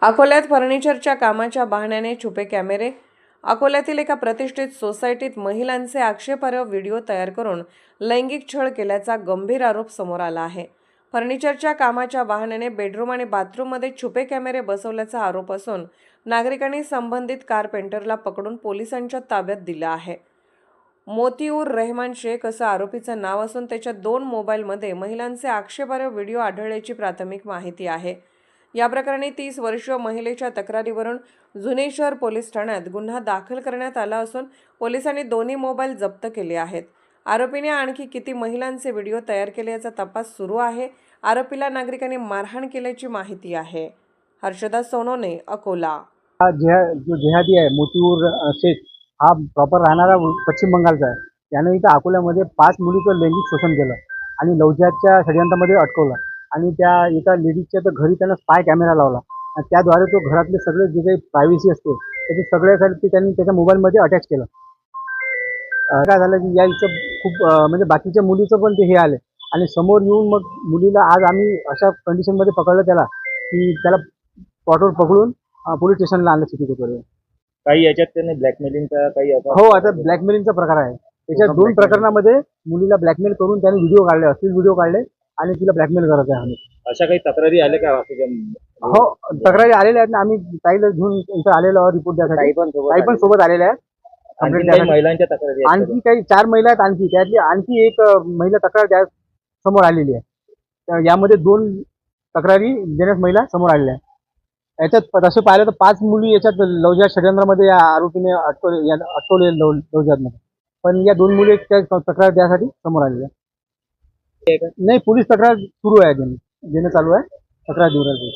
अकोल्यात फर्निचरच्या कामाच्या बहाण्याने छुपे कॅमेरे. अकोल्यातील एका प्रतिष्ठित सोसायटीत महिलांचे आक्षेपार्ह व्हिडिओ तयार करून लैंगिक छळ केल्याचा गंभीर आरोप समोर आला आहे. फर्निचरच्या कामाच्या बहाण्याने बेडरूम आणि बाथरूममध्ये छुपे कॅमेरे बसवल्याचा आरोप असून नागरिकांनी संबंधित कारपेंटरला पकडून पोलिसांच्या ताब्यात दिलं आहे. मोतीउर रहमान शेख असं आरोपीचं नाव असून त्याच्या 2 मोबाईलमध्ये महिलांचे आक्षेपार्ह व्हिडिओ आढळल्याची प्राथमिक माहिती आहे. या प्रकरणी 30 वर्षीय महिलेच्या तक्रारीवरून जुने शहर पोलीस ठाण्यात गुन्हा दाखल करण्यात आला असून पोलिसांनी दोन्ही मोबाईल जप्त केले आहेत. आरोपीने आणखी किती महिलांचे व्हिडिओ तयार केले याचा तपास सुरू आहे. आरोपीला नागरिकांनी मारहाण केल्याची माहिती आहे. हर्षदा सोनोने, अकोला. जो जिहादी आहे मोतीउर शेख हा प्रॉपर राहणारा पश्चिम बंगालचा आहे. त्याने इथं अकोल्यामध्ये 5 मुलीचं लैंगिक शोषण केलं आणि लवजाच्या षडयंत्रामध्ये अटकवलं आणि त्या एका लेडीजच्या तर घरी त्यानं स्पाय कॅमेरा लावला आणि त्याद्वारे तो घरातले सगळे जे काही प्रायव्हसी असते त्याचे सगळ्यासाठी त्यांनी त्याच्या मोबाईलमध्ये अटॅच केलं. काय झालं की या इथं खूप म्हणजे बाकीच्या मुलीचं पण ते हे आले आणि समोर येऊन मग मुलीला आज आम्ही अशा कंडिशनमध्ये पकडलं त्याला की त्याला स्पॉटवर पकडून पोलीस स्टेशनला आणलं सिटी कोर्टवर. काही याच्यात त्यांनी ब्लॅकमेलिंगचा काही हो, आता ब्लॅकमेलिंगचा प्रकार आहे. त्याच्या 2 प्रकरणामध्ये मुलीला ब्लॅकमेल करून त्याने व्हिडिओ काढले, अश्लील व्हिडिओ काढले आणि तिला ब्लॅकमेल करत आहे. अशा काही तक्रारी आल्या का बाकीच्या? हो, तक्रारी आलेल्या आहेत. आम्ही ताईला घेऊन इथं आलेलो आहोत रिपोर्ट द्यायसाठी. ताई पण सोबत आलेल्या आहेत. काही महिलांच्या तक्रारी आहेत? आणखी काही 4 महिला आहेत. आणखी त्यातली आणखी एक महिला तक्रार द्या समोर आलेली आहे. तर यामध्ये 2 तक्रारी देण्यास महिला समोर आलेल्या आहेत. याच्यात तसं पाहिलं तर 5 मुली याच्यात लवजात षडयंत्रामध्ये या आरोपीने अटकवले लवजातमध्ये. पण या 2 मुली त्या तक्रार द्यासाठी समोर आलेल्या. नाही, पोलीस तक्रार सुरू आहे, देणं चालू आहे. तक्रार देऊ राहिले.